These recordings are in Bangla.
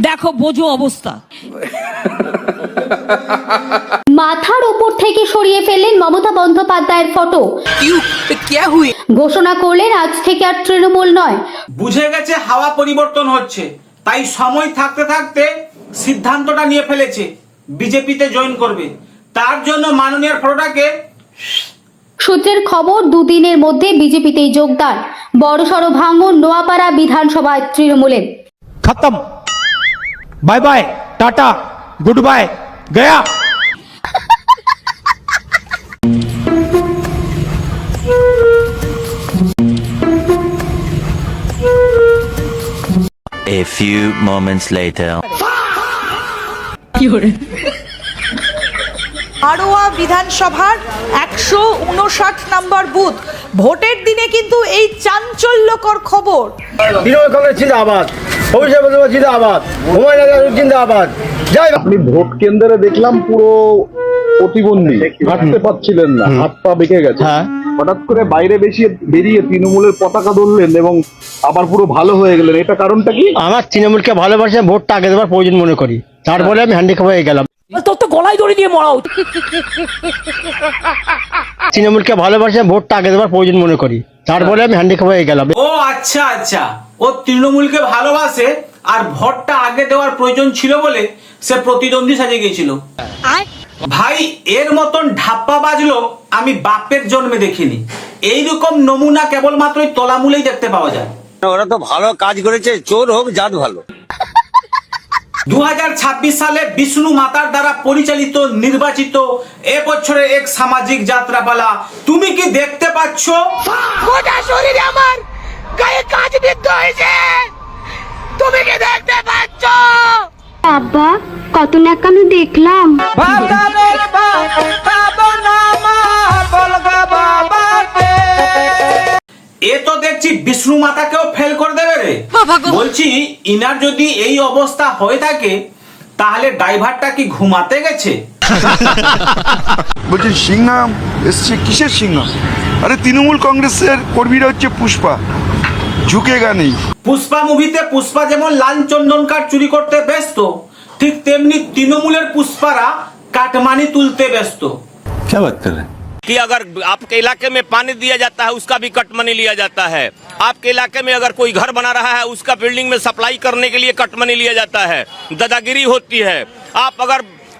দেখো বোঝো অবস্থা। মাথার উপর থেকে সরিয়ে ফেললেন মমতা বন্দ্যোপাধ্যায়ের ফটো। ঘোষণা করলেন আজ থেকে আর তৃণমূল নয়। বুঝে গেছে হাওয়া পরিবর্তন হচ্ছে, তাই সময় থাকতে থাকতে সিদ্ধান্তটা নিয়ে ফেলেছে বিজেপিতে জয়েন করবে। তার জন্য মাননীয় ফটোটাকে। সূত্রের খবর, দুদিনের মধ্যে বিজেপিতেই যোগদান। বড়সড় ভাঙন নোয়াপাড়া বিধানসভায় তৃণমূলের। खत्म, bye bye, tata, goodbye, गया। A few moments later. আরোয়া বিধানসভার 159 নম্বর বুথ ভোটের দিনে কিন্তু এই চাঞ্চল্যকর খবর। তৃণমূল কংগ্রেস জিন্দাবাদ, অভিষেক বন্দ্যোপাধ্যায় জিন্দাবাদ, হুমায়ুন আজাদ জিন্দাবাদ। যাই আপনি ভোট কেন্দ্রে দেখলাম পুরো প্রতিবন্ধী, হাঁটতে পারছিলেন না, হাত পা বেঁকে গেছে। হঠাৎ করে বাইরে বেরিয়ে তৃণমূলের পতাকা ধরলেন এবং আবার পুরো ভালো হয়ে গেলেন, এটা কারণটা কি? আমার তৃণমূলকে ভালোবাসে, ভোটটা আগে দেওয়ার প্রয়োজন মনে করি, তারপরে আমি হ্যান্ডিক্যাপ হয়ে গেলাম। তোর তো গলায় দড়ি দিয়ে মরা উচিত। তৃণমূলকে ভালোবাসে, ভোটটা আগে দেওয়ার প্রয়োজন মনে করি, তারপরে আমি হ্যান্ডিক্যাপ হয়ে গেলাম। ও আচ্ছা আচ্ছা, ও তৃণমূলকে ভালোবাসে আর ভোটটা আগে দেওয়ার প্রয়োজন ছিল বলে সে প্রতিদ্বন্দ্বী সাজে গিয়েছিল। ভাই, এর মতন ঢাপ্পা বাজলো আমি বাপের জন্মে দেখিনি। এইরকম নমুনা কেবলমাত্র তলামূলেই দেখতে পাওয়া যায়। ওরা তো ভালো কাজ করেছে, চোর হোক জাত ভালো। 2026 সালে বিষ্ণু মাতার দ্বারা পরিচালিত নির্বাচিত এবছরের এক সামাজিক যাত্রাপালা তুমি কি দেখতে পাচ্ছ? গোটা শরীরে আমার গায়ে কাজ বিদ্ধ হয়েছে, তুমি কি দেখতে পাচ্ছ? আব্বা, কত ন্যাকামি দেখলাম। এ তো দেখছি বিষ্ণু মাতাকেও ফেল করে দেবে রে। বলছি, ইনার যদি এই অবস্থা হয়ে থাকে তাহলে ড্রাইভারটা কি ঘুমাতে গেছে? বলছি সিংহা এসছে, কিসের সিংহা? আরে তৃণমূল কংগ্রেসের কর্মীরা হচ্ছে পুষ্পা, ঝুঁকেগা নেই। পুষ্পা মুভিতে পুষ্পা যেমন লাল চন্দন কাঠ চুরি করতে ব্যস্ত, ঠিক তেমনি তৃণমূলের পুষ্পারা কাটমানি তুলতে ব্যস্ত। क्या बात कर रहे हैं? कि अगर आपके इलाके में पानी दिया जाता है उसका भी कट मनी लिया जाता है। आपके इलाके में अगर कोई घर बना रहा है उसका बिल्डिंग में सप्लाई करने के लिए कट मनी लिया जाता है, दादागिरी होती है। आप अगर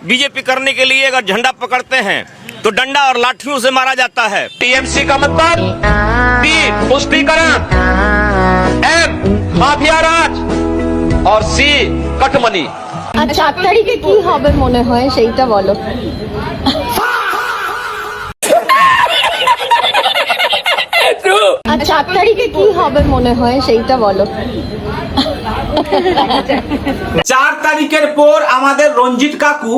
बीजेपी करने के लिए अगर झंडा पकड़ते हैं तो डंडा और लाठियों से मारा जाता है। टीएमसी का मतलब टी पुष्टिकरण, एम माफिया राज और सी कटमनी। আর 4 তারিখে কি হবে মনে হয় সেইটা বলো। আর 4 তারিখে কি হবে মনে হয় সেইটা বলো। 4 তারিখের পর আমাদের রঞ্জিত কাকু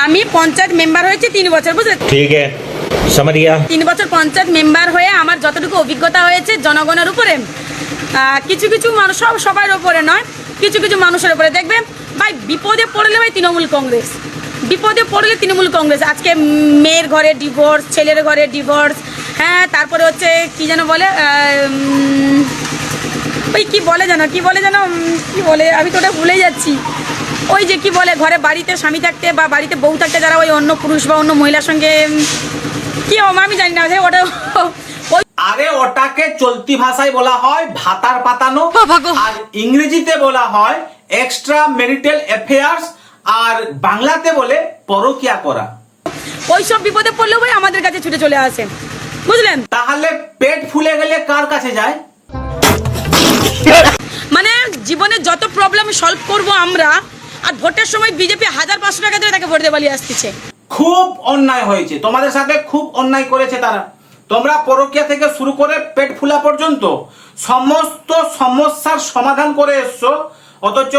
আমি পঞ্চায়েত মেম্বার হয়েছি 3 বছর, বুঝলে? ঠিক আছে, समझ गया। 3 বছর পঞ্চায়েত মেম্বার হয়ে আমার যতটুকু অভিজ্ঞতা হয়েছে জনগণের উপরে, কিছু কিছু মানুষ, সবার উপরে নয়, কিছু কিছু মানুষের উপরে। দেখবে ভাই, বিপদে পড়লে ভাই তৃণমূল কংগ্রেস, বিপদে পড়লে তৃণমূল কংগ্রেস। আজকে মেয়ের ঘরে ডিভোর্স, ছেলের ঘরে ডিভোর্স, হ্যাঁ, তারপরে হচ্ছে কি যেন বলে, ওই কি বলে যেন কি বলে, আমি তো ওটা ভুলে যাচ্ছি। ওই যে কি বলে, ঘরে বাড়িতে স্বামী থাকতে বা বাড়িতে বউ থাকতে যারা ওই অন্য পুরুষ বা অন্য মহিলার সঙ্গে কি আমি জানি না ওটা। আরে ওটাকে চলতি ভাষায় বলা হয় ভাতার পাতানো, আর ইংরেজিতে বলা হয় এক্সট্রা ম্যারিটাল অ্যাফেয়ার্স, আর বাংলাতে বলে পরকিয়া করা। ওইসব বিপদে পড়লেও ভাই আমাদের কাছে ছুটে চলে আসে, বুঝলেন? তাহলে পেট ফুলে গেলে কার কাছে যায়? মানে জীবনে যত প্রবলেম সলভ করব আমরা, আর ভোটের সময় বিজেপি 1500 টাকা দিয়ে তাকে ভোট দিয়ে পালিয়ে আসতেছে। খুব অন্যায় হয়েছে তোমাদের সাথে, খুব অন্যায় করেছে তারা। তোমরা পরকিয়া থেকে শুরু করে পেট ফুলা পর্যন্ত সমস্ত সমস্যার সমাধান করে এসছো, অথচ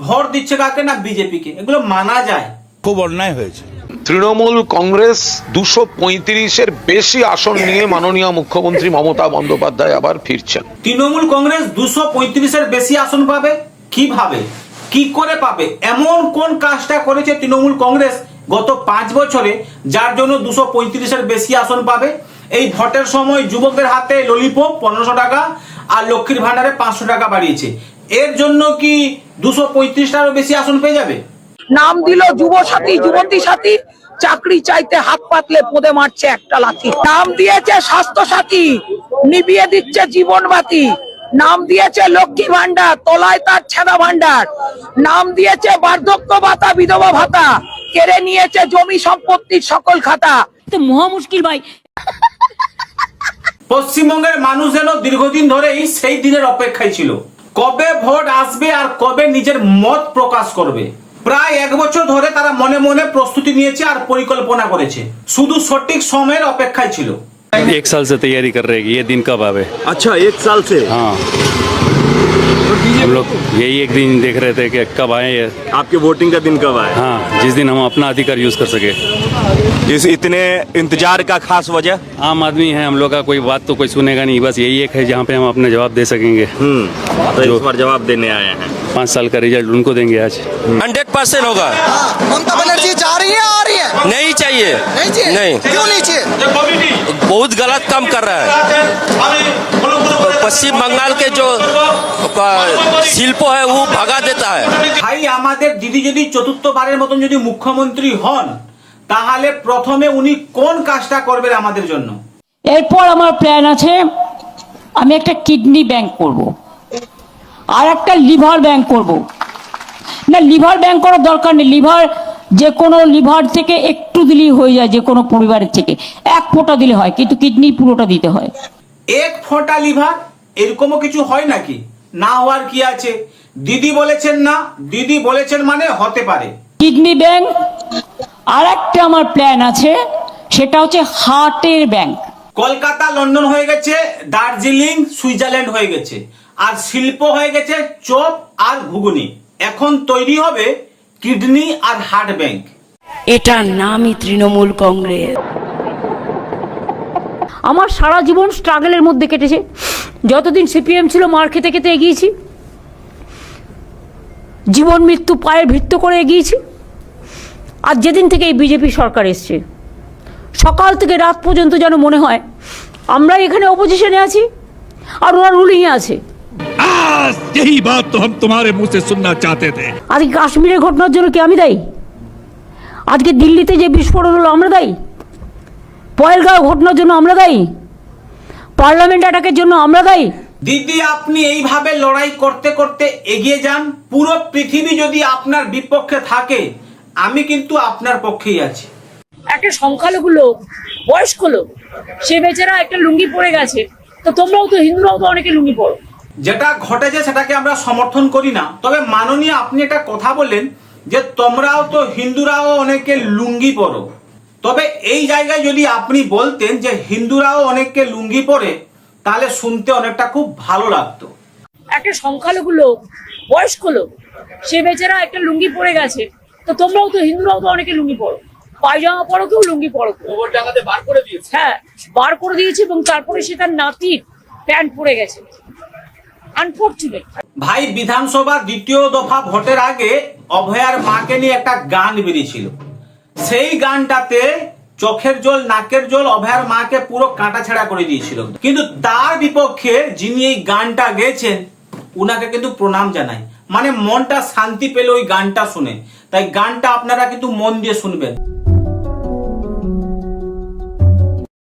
ভোট দিচ্ছে কাকে না? বিজেপিকে। এগুলো মানা যায়? খুব অন্যায় হয়েছে। তৃণমূল কংগ্রেস 235-এর বেশি আসন নিয়ে মাননীয় মুখ্যমন্ত্রী মমতা বন্দ্যোপাধ্যায় আবার ফিরছেন। তৃণমূল কংগ্রেস 235-এর বেশি আসন পাবে কিভাবে, কি করে পাবে? এমন কোন কাজটা করেছে তৃণমূল কংগ্রেস গত 5 বছরে যার জন্য 235-এর বেশি আসন পাবে? এই ভোটের সময় যুবকদের হাতে ললিপপ 1500 টাকা আর লক্ষ্মীর ভান্ডারে 500 টাকা বাড়িয়েছে। এর জন্য কি 235টারও বেশি আসন পেয়ে যাবে? নাম দিল যুব সাথী যুবতী সাথী, চাকরি চাইতে হাত পাতলে পদে মারছে একটা লাথি। নাম দিয়েছে স্বাস্থ্য সাথী, নিভিয়ে দিচ্ছে জীবন বাতি। নাম দিয়েছে লক্ষ্মী ভান্ডার, তলায় তার ছেঁদা ভান্ডার। নাম দিয়েছে বার্ধক্য ভাতা, বিধবা ভাতা, কেড়ে নিয়েছে জমি সম্পত্তির সকল খাতা। মহা মুশকিল ভাই। পশ্চিমবঙ্গের মানুষ যেন দীর্ঘদিন ধরেই সেই দিনের অপেক্ষায় ছিল, কবে ভোট আসবে আর কবে নিজের মত প্রকাশ করবে। প্রায় 1 বছর ধরে তারা মনে মনে প্রস্তুতি নিয়েছে আর পরিকল্পনা করেছে, শুধু সঠিক সময়ের অপেক্ষায় ছিল। 1 साल से तैयारी कर रहे हैं, ये दिन कब आवे। अच्छा 1 साल से। हाँ, हम लोग यही एक दिन देख रहे थे कि कब आए ये। आपके वोटिंग का दिन कब आया? हाँ, जिस दिन हम अपना अधिकार यूज कर सके। इस इतने इंतजार का खास वजह? आम आदमी है, हम लोग का कोई बात तो कोई सुनेगा नहीं, बस यही एक है जहाँ पे हम अपने जवाब दे सकेंगे। तो इस बार जवाब देने आए हैं। 5 साल का रिजल्ट उनको देंगे आज। 100% होगा। ममता बनर्जी जा रही है, आ रही है? नहीं चाहिए, नहीं, क्यों नहीं चाहिए? बहुत गलत काम कर रहा है। पश्चिम बंगाल के जो शिल्प है वो भगा देता है। ভাই আমাদের দিদি যদি চতুর্থবারের মতন যদি মুখ্যমন্ত্রী হন, তাহলে প্রথমে উনি কোন কাজটা করবেন আমাদের জন্য? এরপর আমার প্ল্যান আছে, আমি একটা কিডনি ব্যাংক করব আর একটা লিভার ব্যাংক করব। না, লিভার ব্যাংক করার দরকার নেই, লিভার যে কোনো লিভার থেকে একটু দিলেই হয়ে যায়, যে কোনো পরিবারের থেকে 1 ফোঁটা দিলে হয়, কিন্তু কিডনি পুরোটা দিতে হয়। 1 ফোঁটা লিভার এরকমও কিছু হয় নাকি? না হওয়ার কি আছে? দিদি বলেছেন না, দিদি বলেছেন মানে হতে পারে। কিডনি ব্যাংক আর একটা আমার প্ল্যান আছে, সেটা হচ্ছে হার্টের ব্যাংক। কলকাতা লন্ডন হয়ে গেছে, দার্জিলিং সুইজারল্যান্ড হয়ে গেছে, আর শিল্প হয়ে গেছে চপ আর ঘুগনি। এখন তৈরি হবে কিডনি আর হার্ট ব্যাংক। এটার নামই তৃণমূল কংগ্রেস। আমার সারা জীবন স্ট্রাগলের মধ্যে কেটেছে। যতদিন সিপিএম ছিল মার খেতে খেতে এগিয়েছি, জীবন মৃত্যু পায়ে ভিত্ত করে এগিয়েছি। আর যেদিন থেকে এই বিজেপি সরকার এসছে, সকাল থেকে রাত পর্যন্ত যেন মনে হয় আমরা এখানে অপোজিশনে আছি আর ওরা রুলিংয়ে আছে। यही बात तो हम तुम्हारे मुंह से सुनना चाहते थे। আজকে কাশ্মীরের ঘটনার জন্য কি আমি দায়ী? আজকে দিল্লিতে যে বিস্ফোরণ হলো আমরা দায়ী? পহেলগাঁও ঘটনার জন্য আমরা দায়ী? পার্লামেন্ট অ্যাটাকের জন্য আমরা দায়ী? দিদি আপনি এইভাবে লড়াই করতে করতে এগিয়ে যান, পুরো পৃথিবী যদি আপনার বিপক্ষে থাকে, আমি কিন্তু আপনার পক্ষেই আছি। একটা সংখ্যালঘু লোক, বয়স্ক লোক, সে বেচারা একটা লুঙ্গি পরে গেছে, তো তোমরাও তো হিন্দুরাও তো অনেকে লুঙ্গি পরো। যেটা ঘটেছে সেটাকে আমরা সমর্থন করি না, তবে মাননীয় আপনি একটা কথা বললেন যে তোমরাও তো হিন্দুরাও অনেকে লুঙ্গি পরো। তবে এই জায়গায় যদি আপনি বলতেন যে হিন্দুরাও অনেকে লুঙ্গি পরে, তাহলে শুনতে অনেকটা খুব ভালো লাগতো। একটা সংখ্যালঘু লোক, বয়স্ক লোক, সে বেচারা একটা লুঙ্গি পরে গেছে, তো তোমরাও তো হিন্দুরাও তো অনেকে লুঙ্গি পরো, পায়জামা পরো, কেউ লুঙ্গি পরো। বার করে দিয়েছে। হ্যাঁ, বার করে দিয়েছে, এবং তারপরে সে তার নাতির প্যান্ট পরে গেছে। আনফরচুনেট। ভাই বিধানসভা 2য় দফা ভোটের আগে অভয়ার মাকে নিয়ে একটা গান বেরিয়েছিল। সেই গানটাতে চোখের জল নাকের জল অভয়ার মাকে পুরো কাঁটা ছেঁড়া করে দিয়েছিল। কিন্তু তার বিপক্ষে যিনি এই গানটা গেয়েছেন, উনাকে কিন্তু প্রণাম জানাই, মানে মনটা শান্তি পেল ওই গানটা শুনে। তাই গানটা আপনারা কিন্তু মন দিয়ে শুনবেন।